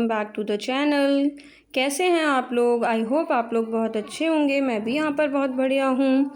Welcome back to the channel. कैसे हैं आप लोग? आई होप आप लोग बहुत अच्छे होंगे। मैं भी यहाँ पर बहुत बढ़िया हूँ।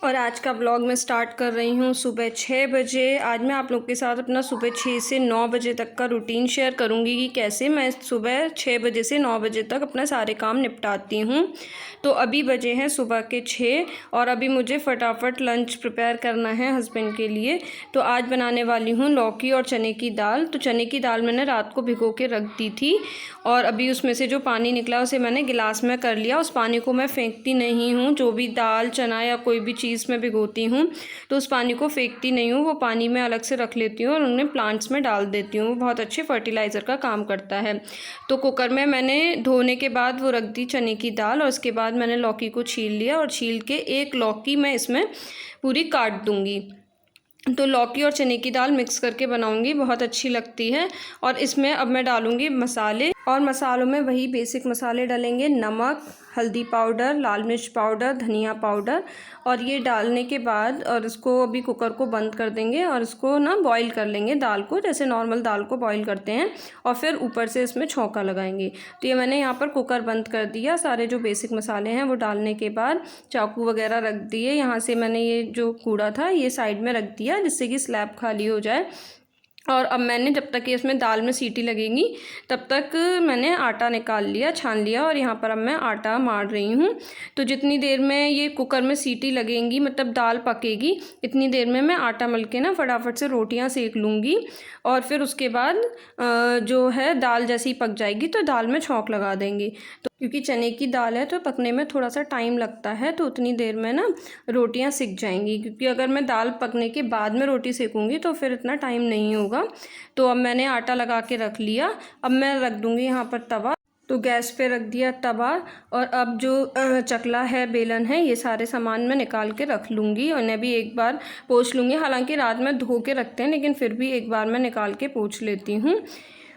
और आज का ब्लॉग मैं स्टार्ट कर रही हूँ सुबह 6 बजे। आज मैं आप लोग के साथ अपना सुबह 6 से 9 बजे तक का रूटीन शेयर करूँगी कि कैसे मैं सुबह 6 बजे से 9 बजे तक अपना सारे काम निपटाती हूँ। तो अभी बजे हैं सुबह के 6 और अभी मुझे फटाफट लंच प्रिपेयर करना है हस्बैंड के लिए। तो आज बनाने वाली हूँ लौकी और चने की दाल। तो चने की दाल मैंने रात को भिगो के रख दी थी और अभी उसमें से जो पानी निकला उसे मैंने गिलास में कर लिया। उस पानी को मैं फेंकती नहीं हूँ। जो भी दाल चना या कोई भी चीज़ में भिगोती हूँ तो उस पानी को फेंकती नहीं हूँ। वो पानी मैं अलग से रख लेती हूँ और उन्हें प्लांट्स में डाल देती हूँ। वो बहुत अच्छे फर्टिलाइज़र का काम करता है। तो कुकर में मैंने धोने के बाद वो रख दी चने की दाल और उसके बाद मैंने लौकी को छील लिया और छील के एक लौकी मैं इसमें पूरी काट दूँगी। तो लौकी और चने की दाल मिक्स करके बनाऊंगी, बहुत अच्छी लगती है। और इसमें अब मैं डालूंगी मसाले और मसालों में वही बेसिक मसाले डालेंगे, नमक, हल्दी पाउडर, लाल मिर्च पाउडर, धनिया पाउडर। और ये डालने के बाद और इसको अभी कुकर को बंद कर देंगे और इसको ना बॉईल कर लेंगे दाल को, जैसे नॉर्मल दाल को बॉईल करते हैं। और फिर ऊपर से इसमें छौंका लगाएंगे। तो ये मैंने यहाँ पर कुकर बंद कर दिया। सारे जो बेसिक मसाले हैं वो डालने के बाद चाकू वगैरह रख दिए। यहाँ से मैंने ये जो कूड़ा था ये साइड में रख दिया जिससे कि स्लैब खाली हो जाए। और अब मैंने जब तक कि इसमें दाल में सीटी लगेंगी तब तक मैंने आटा निकाल लिया, छान लिया और यहाँ पर अब मैं आटा मार रही हूँ। तो जितनी देर में ये कुकर में सीटी लगेंगी मतलब दाल पकेगी, इतनी देर में मैं आटा मल के ना फटाफट से रोटियाँ सेक लूँगी। और फिर उसके बाद जो है दाल जैसे ही पक जाएगी तो दाल में छौंक लगा देंगे। तो क्योंकि चने की दाल है तो पकने में थोड़ा सा टाइम लगता है, तो उतनी देर में ना रोटियां सिक जाएंगी। क्योंकि अगर मैं दाल पकने के बाद में रोटी सेकूंगी तो फिर इतना टाइम नहीं होगा। तो अब मैंने आटा लगा के रख लिया। अब मैं रख दूंगी यहाँ पर तवा। तो गैस पे रख दिया तवा और अब जो चकला है, बेलन है, ये सारे सामान मैं निकाल के रख लूँगी और उन्हें भी एक बार पोंछ लूँगी। हालांकि रात में धो के रखते हैं लेकिन फिर भी एक बार मैं निकाल के पोंछ लेती हूँ।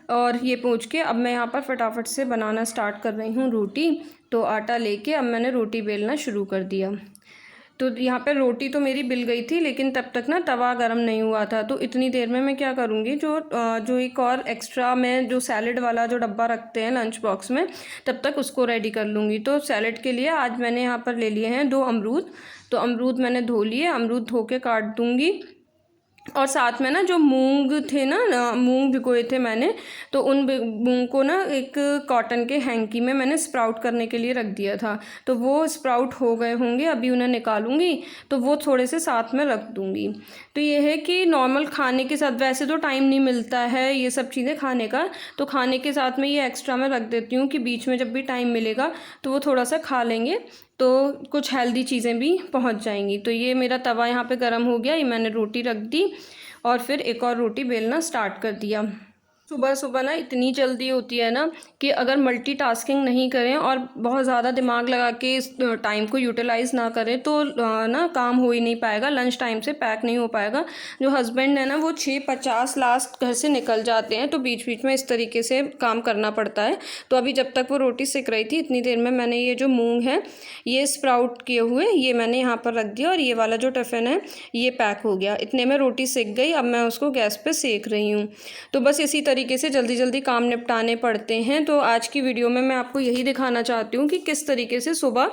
और ये पोंछ के अब मैं यहाँ पर फटाफट से बनाना स्टार्ट कर रही हूँ रोटी। तो आटा लेके अब मैंने रोटी बेलना शुरू कर दिया। तो यहाँ पर रोटी तो मेरी बिल गई थी लेकिन तब तक ना तवा गर्म नहीं हुआ था। तो इतनी देर में मैं क्या करूँगी, जो एक और एक्स्ट्रा मैं जो सैलेड वाला जो डब्बा रखते हैं लंच बॉक्स में, तब तक उसको रेडी कर लूँगी। तो सैलेड के लिए आज मैंने यहाँ पर ले लिए हैं 2 अमरूद। तो अमरूद मैंने धो लिए, अमरूद धो के काट दूँगी। और साथ में ना जो मूंग थे ना, मूंग भिगोए थे मैंने, तो उन मूंग को ना एक कॉटन के हैंकी में मैंने स्प्राउट करने के लिए रख दिया था। तो वो स्प्राउट हो गए होंगे, अभी उन्हें निकालूंगी तो वो थोड़े से साथ में रख दूंगी। तो ये है कि नॉर्मल खाने के साथ वैसे तो टाइम नहीं मिलता है ये सब चीज़ें खाने का, तो खाने के साथ में ये एक्स्ट्रा मैं रख देती हूँ कि बीच में जब भी टाइम मिलेगा तो वो थोड़ा सा खा लेंगे, तो कुछ हेल्दी चीज़ें भी पहुंच जाएंगी। तो ये मेरा तवा यहाँ पे गर्म हो गया, ये मैंने रोटी रख दी और फिर एक और रोटी बेलना स्टार्ट कर दिया। सुबह सुबह ना इतनी जल्दी होती है ना कि अगर मल्टीटास्किंग नहीं करें और बहुत ज़्यादा दिमाग लगा के इस टाइम को यूटिलाइज़ ना करें तो ना काम हो ही नहीं पाएगा, लंच टाइम से पैक नहीं हो पाएगा। जो हस्बैंड है ना वो 6:50 लास्ट घर से निकल जाते हैं, तो बीच बीच में इस तरीके से काम करना पड़ता है। तो अभी जब तक वो रोटी सिक रही थी इतनी देर में मैंने ये जो मूँग है ये स्प्राउट किए हुए ये मैंने यहाँ पर रख दिया और ये वाला जो टिफ़िन है ये पैक हो गया। इतने में रोटी सिक गई। अब मैं उसको गैस पर सेक रही हूँ। तो बस इसी तरीके से जल्दी जल्दी काम निपटाने पड़ते हैं। तो आज की वीडियो में मैं आपको यही दिखाना चाहती हूँ कि किस तरीके से सुबह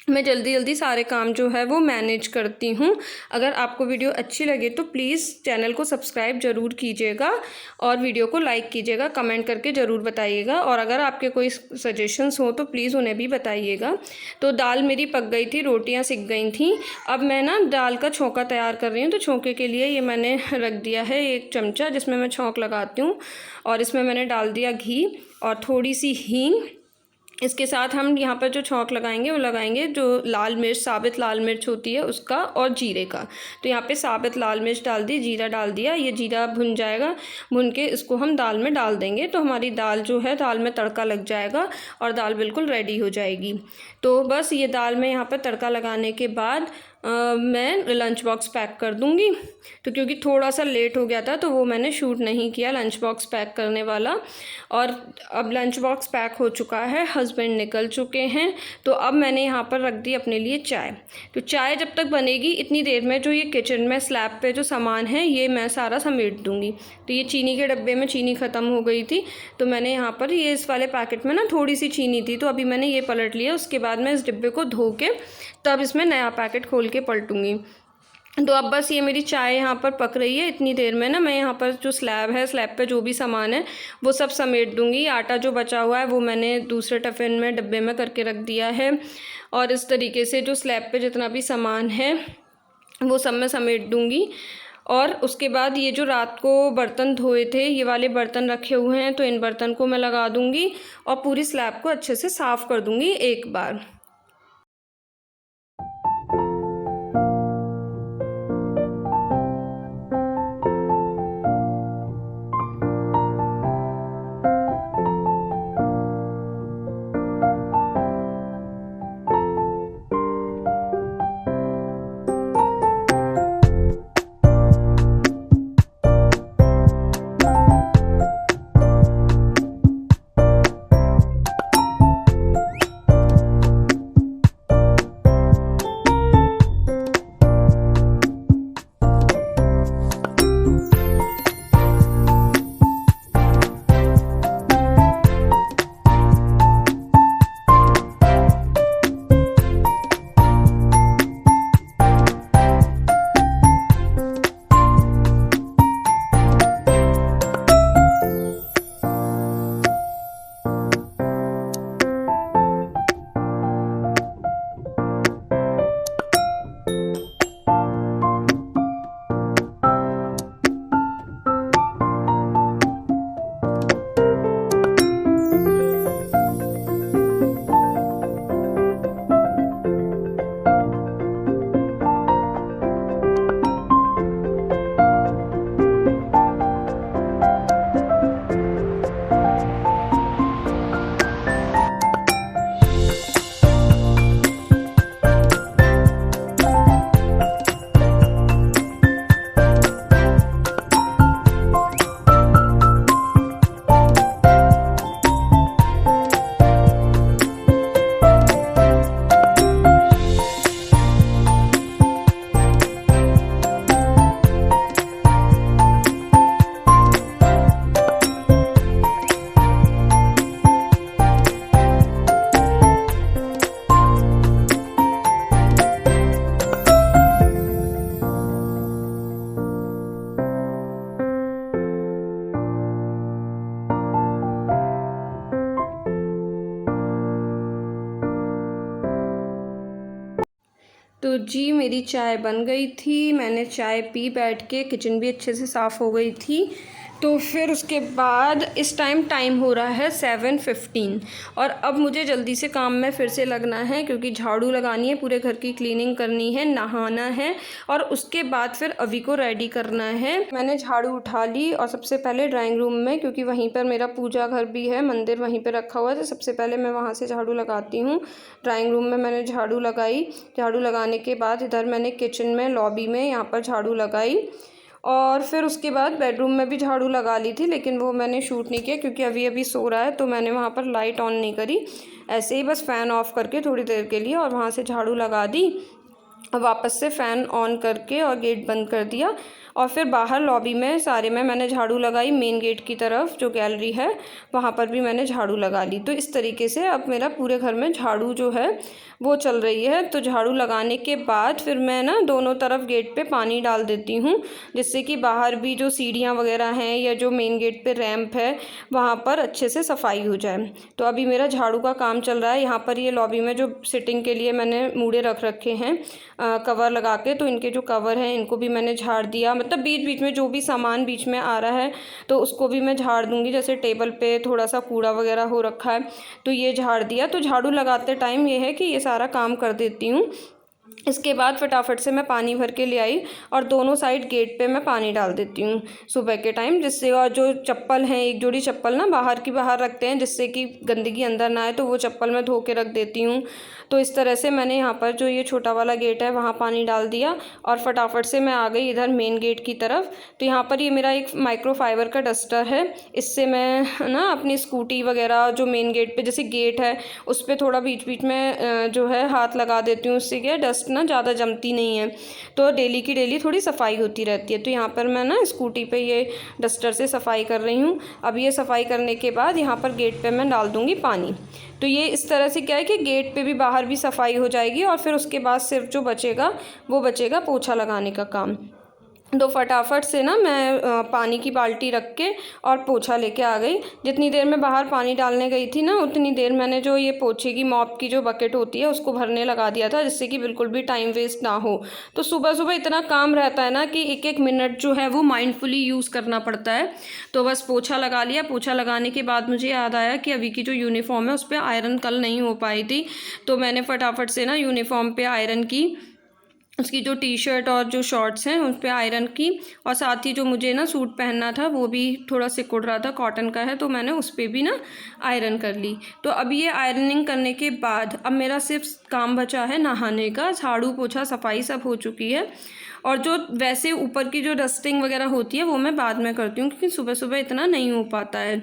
मैं जल्दी जल्दी सारे काम जो है वो मैनेज करती हूँ। अगर आपको वीडियो अच्छी लगे तो प्लीज़ चैनल को सब्सक्राइब ज़रूर कीजिएगा और वीडियो को लाइक कीजिएगा, कमेंट करके ज़रूर बताइएगा। और अगर आपके कोई सजेशंस हो तो प्लीज़ उन्हें भी बताइएगा। तो दाल मेरी पक गई थी, रोटियाँ सिक गई थी। अब मैं ना दाल का छौंका तैयार कर रही हूँ। तो छौंके के लिए ये मैंने रख दिया है 1 चमचा जिसमें मैं छौंक लगाती हूँ और इसमें मैंने डाल दिया घी और थोड़ी सी हींग। इसके साथ हम यहाँ पर जो छौंक लगाएंगे वो लगाएंगे जो लाल मिर्च, साबित लाल मिर्च होती है उसका, और जीरे का। तो यहाँ पे साबित लाल मिर्च डाल दी, जीरा डाल दिया। ये जीरा भुन जाएगा, भुन के इसको हम दाल में डाल देंगे तो हमारी दाल जो है दाल में तड़का लग जाएगा और दाल बिल्कुल रेडी हो जाएगी। तो बस ये दाल में यहाँ पर तड़का लगाने के बाद मैं लंच बॉक्स पैक कर दूँगी। तो क्योंकि थोड़ा सा लेट हो गया था तो वो मैंने शूट नहीं किया लंच बॉक्स पैक करने वाला। और अब लंच बॉक्स पैक हो चुका है, हस्बैंड निकल चुके हैं। तो अब मैंने यहाँ पर रख दी अपने लिए चाय। तो चाय जब तक बनेगी इतनी देर में जो ये किचन में स्लैब पे जो सामान है ये मैं सारा समेट दूँगी। तो ये चीनी के डब्बे में चीनी ख़त्म हो गई थी, तो मैंने यहाँ पर ये इस वाले पैकेट में ना थोड़ी सी चीनी थी, तो अभी मैंने ये पलट लिया। उसके बाद मैं इस डिब्बे को धो के तब इसमें नया पैकेट खोल के पलटूँगी। तो अब बस ये मेरी चाय यहाँ पर पक रही है। इतनी देर में ना मैं यहाँ पर जो स्लैब है, स्लैब पे जो भी सामान है वो सब समेट दूँगी। आटा जो बचा हुआ है वो मैंने दूसरे टिफ़िन में डब्बे में करके रख दिया है। और इस तरीके से जो स्लैब पे जितना भी सामान है वो सब मैं समेट दूँगी। और उसके बाद ये जो रात को बर्तन धोए थे, ये वाले बर्तन रखे हुए हैं, तो इन बर्तन को मैं लगा दूँगी और पूरी स्लैब को अच्छे से साफ़ कर दूँगी एक बार। तो जी मेरी चाय बन गई थी, मैंने चाय पी बैठ के, किचन भी अच्छे से साफ़ हो गई थी। तो फिर उसके बाद इस टाइम हो रहा है 7:15 और अब मुझे जल्दी से काम में फिर से लगना है क्योंकि झाड़ू लगानी है, पूरे घर की क्लीनिंग करनी है, नहाना है और उसके बाद फिर अभी को रेडी करना है। मैंने झाड़ू उठा ली और सबसे पहले ड्राइंग रूम में, क्योंकि वहीं पर मेरा पूजा घर भी है, मंदिर वहीं पर रखा हुआ है, तो सबसे पहले मैं वहाँ से झाड़ू लगाती हूँ। ड्राइंग रूम में मैंने झाड़ू लगाई, झाड़ू लगाने के बाद इधर मैंने किचन में, लॉबी में यहाँ पर झाड़ू लगाई और फिर उसके बाद बेडरूम में भी झाड़ू लगा ली थी, लेकिन वो मैंने शूट नहीं किया क्योंकि अभी सो रहा है, तो मैंने वहाँ पर लाइट ऑन नहीं करी, ऐसे ही बस फ़ैन ऑफ़ करके थोड़ी देर के लिए और वहाँ से झाड़ू लगा दी और वापस से फ़ैन ऑन करके और गेट बंद कर दिया। और फिर बाहर लॉबी में सारे में मैंने झाड़ू लगाई, मेन गेट की तरफ जो गैलरी है वहाँ पर भी मैंने झाड़ू लगा ली। तो इस तरीके से अब मेरा पूरे घर में झाड़ू जो है वो चल रही है। तो झाड़ू लगाने के बाद फिर मैं ना दोनों तरफ गेट पे पानी डाल देती हूँ, जिससे कि बाहर भी जो सीढ़ियाँ वगैरह हैं या जो मेन गेट पे रैंप है वहाँ पर अच्छे से सफाई हो जाए। तो अभी मेरा झाड़ू का काम चल रहा है। यहाँ पर ये लॉबी में जो सिटिंग के लिए मैंने मूड़े रख रखे हैं कवर लगा के, तो इनके जो कवर हैं इनको भी मैंने झाड़ दिया। मतलब बीच बीच में जो भी सामान बीच में आ रहा है तो उसको भी मैं झाड़ दूँगी। जैसे टेबल पे थोड़ा सा कूड़ा वगैरह हो रखा है तो ये झाड़ दिया। तो झाड़ू लगाते टाइम ये है कि ये सारा काम कर देती हूँ। इसके बाद फटाफट से मैं पानी भर के ले आई और दोनों साइड गेट पे मैं पानी डाल देती हूँ सुबह के टाइम, जिससे और जो चप्पल हैं, एक जोड़ी चप्पल ना बाहर की बाहर रखते हैं जिससे कि गंदगी अंदर ना आए, तो वो चप्पल मैं धो के रख देती हूँ। तो इस तरह से मैंने यहाँ पर जो ये छोटा वाला गेट है वहाँ पानी डाल दिया और फटाफट से मैं आ गई इधर मेन गेट की तरफ। तो यहाँ पर ये मेरा एक माइक्रोफाइबर का डस्टर है, इससे मैं ना अपनी स्कूटी वगैरह जो मेन गेट पे जैसे गेट है उस पर थोड़ा बीच बीच में जो है हाथ लगा देती हूँ, उससे क्या डस्ट ना ज़्यादा जमती नहीं है, तो डेली की डेली थोड़ी सफाई होती रहती है। तो यहाँ पर मैं ना स्कूटी पे ये डस्टर से सफाई कर रही हूँ। अब ये सफाई करने के बाद यहाँ पर गेट पे मैं डाल दूँगी पानी। तो ये इस तरह से क्या है कि गेट पे भी बाहर भी सफाई हो जाएगी और फिर उसके बाद सिर्फ जो बचेगा वो बचेगा पोछा लगाने का काम। तो फटाफट से ना मैं पानी की बाल्टी रख के और पोछा लेके आ गई। जितनी देर मैं बाहर पानी डालने गई थी ना उतनी देर मैंने जो ये पोछे की मॉप की जो बकेट होती है उसको भरने लगा दिया था, जिससे कि बिल्कुल भी टाइम वेस्ट ना हो। तो सुबह सुबह इतना काम रहता है ना कि एक एक मिनट जो है वो माइंडफुली यूज़ करना पड़ता है। तो बस पोछा लगा लिया। पोछा लगाने के बाद मुझे याद आया कि अभी की जो यूनिफॉर्म है उस पर आयरन कल नहीं हो पाई थी, तो मैंने फटाफट से ना यूनिफॉर्म पे आयरन की, उसकी जो टी शर्ट और जो शॉर्ट्स हैं उस पर आयरन की, और साथ ही जो मुझे ना सूट पहनना था वो भी थोड़ा सिकुड़ रहा था, कॉटन का है, तो मैंने उस पर भी ना आयरन कर ली। तो अब ये आयरनिंग करने के बाद अब मेरा सिर्फ काम बचा है नहाने का। झाड़ू पोछा सफाई सब हो चुकी है, और जो वैसे ऊपर की जो डस्टिंग वगैरह होती है वो मैं बाद में करती हूँ क्योंकि सुबह सुबह इतना नहीं हो पाता है।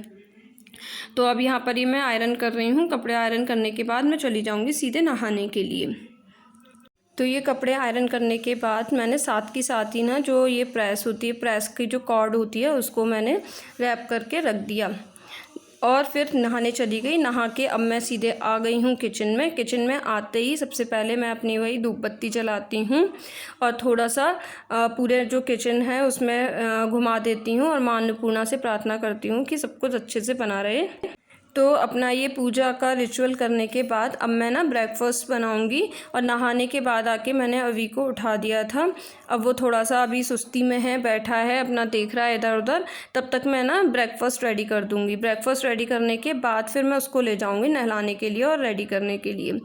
तो अब यहाँ पर ही मैं आयरन कर रही हूँ। कपड़े आयरन करने के बाद मैं चली जाऊँगी सीधे नहाने के लिए। तो ये कपड़े आयरन करने के बाद मैंने साथ ही ना जो ये प्रेस होती है, प्रेस की जो कॉर्ड होती है उसको मैंने रैप करके रख दिया और फिर नहाने चली गई। नहा के अब मैं सीधे आ गई हूँ किचन में। किचन में आते ही सबसे पहले मैं अपनी वही धूप बत्ती जलाती हूँ और थोड़ा सा पूरे जो किचन है उसमें घुमा देती हूँ और माँ अन्नपूर्णा से प्रार्थना करती हूँ कि सब कुछ अच्छे से बना रहे। तो अपना ये पूजा का रिचुअल करने के बाद अब मैं ना ब्रेकफास्ट बनाऊंगी, और नहाने के बाद आके मैंने अवी को उठा दिया था। अब वो थोड़ा सा अभी सुस्ती में है, बैठा है अपना देख रहा है इधर उधर, तब तक मैं ना ब्रेकफास्ट रेडी कर दूंगी। ब्रेकफास्ट रेडी करने के बाद फिर मैं उसको ले जाऊंगी नहलाने के लिए और रेडी करने के लिए।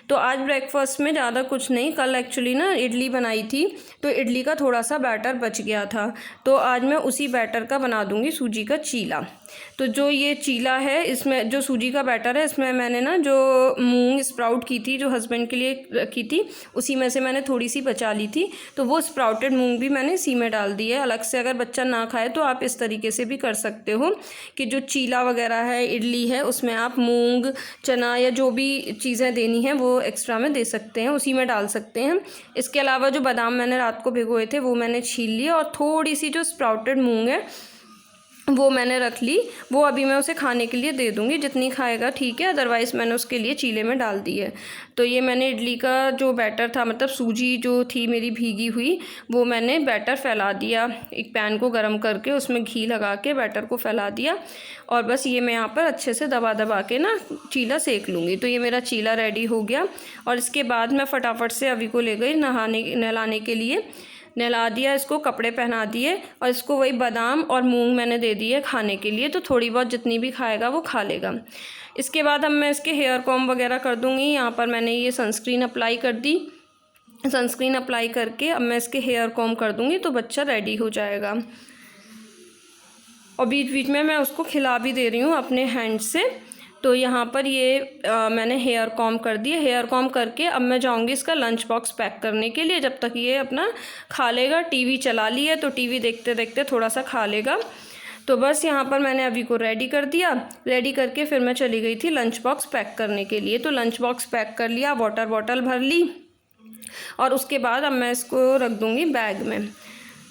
तो आज ब्रेकफास्ट में ज़्यादा कुछ नहीं, कल एक्चुअली ना इडली बनाई थी तो इडली का थोड़ा सा बैटर बच गया था, तो आज मैं उसी बैटर का बना दूंगी सूजी का चीला। तो जो ये चीला है इसमें जो सूजी का बैटर है इसमें मैंने ना जो मूंग स्प्राउट की थी जो हस्बैंड के लिए रखी थी उसी में से मैंने थोड़ी सी बचा ली थी, तो वो स्प्राउटेड मूंग भी मैंने इसी में डाल दी है। अलग से अगर बच्चा ना खाए तो आप इस तरीके से भी कर सकते हो कि जो चीला वगैरह है, इडली है, उसमें आप मूंग, चना या जो भी चीज़ें देनी है वो एक्स्ट्रा में दे सकते हैं, उसी में डाल सकते हैं। इसके अलावा जो बादाम मैंने रात को भिगोए थे वो मैंने छील लिए, और थोड़ी सी जो स्प्राउटेड मूंग है वो मैंने रख ली, वो अभी मैं उसे खाने के लिए दे दूँगी, जितनी खाएगा ठीक है, अदरवाइज़ मैंने उसके लिए चीले में डाल दी है। तो ये मैंने इडली का जो बैटर था, मतलब सूजी जो थी मेरी भीगी हुई, वो मैंने बैटर फैला दिया, एक पैन को गर्म करके उसमें घी लगा के बैटर को फैला दिया, और बस ये मैं यहाँ पर अच्छे से दबा दबा के ना चीला सेक लूँगी। तो ये मेरा चीला रेडी हो गया, और इसके बाद मैं फटाफट से अभी को ले गई नहलाने के लिए। नहला दिया, इसको कपड़े पहना दिए, और इसको वही बादाम और मूंग मैंने दे दिए खाने के लिए, तो थोड़ी बहुत जितनी भी खाएगा वो खा लेगा। इसके बाद अब मैं इसके हेयर कॉम्ब वगैरह कर दूँगी। यहाँ पर मैंने ये सनस्क्रीन अप्लाई कर दी। सनस्क्रीन अप्लाई करके अब मैं इसके हेयर कॉम्ब कर दूँगी तो बच्चा रेडी हो जाएगा। और बीच बीच में मैं उसको खिला भी दे रही हूँ अपने हैंड से। तो यहाँ पर ये मैंने हेयर कॉम्ब कर दिए। हेयर कॉम्ब करके अब मैं जाऊँगी इसका लंच बॉक्स पैक करने के लिए, जब तक ये अपना खा लेगा। टीवी चला ली है तो टीवी देखते देखते थोड़ा सा खा लेगा। तो बस यहाँ पर मैंने अभी को रेडी कर दिया। रेडी करके फिर मैं चली गई थी लंच बॉक्स पैक करने के लिए। तो लंच बॉक्स पैक कर लिया, वाटर बॉटल भर ली, और उसके बाद अब मैं इसको रख दूँगी बैग में।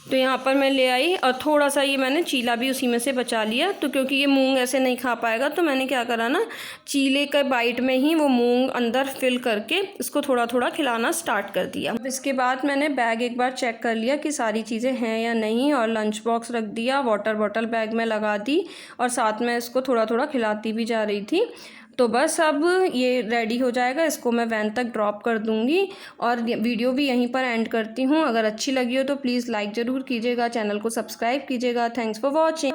तो यहाँ पर मैं ले आई, और थोड़ा सा ये मैंने चीला भी उसी में से बचा लिया। तो क्योंकि ये मूंग ऐसे नहीं खा पाएगा तो मैंने क्या करा ना, चीले के बाइट में ही वो मूंग अंदर फिल करके इसको थोड़ा थोड़ा खिलाना स्टार्ट कर दिया। इसके बाद मैंने बैग एक बार चेक कर लिया कि सारी चीज़ें हैं या नहीं, और लंच बॉक्स रख दिया, वाटर बॉटल बैग में लगा दी, और साथ में इसको थोड़ा थोड़ा खिलाती भी जा रही थी। तो बस अब ये रेडी हो जाएगा, इसको मैं वैन तक ड्रॉप कर दूँगी, और वीडियो भी यहीं पर एंड करती हूँ। अगर अच्छी लगी हो तो प्लीज़ लाइक ज़रूर कीजिएगा, चैनल को सब्सक्राइब कीजिएगा। Thanks for watching.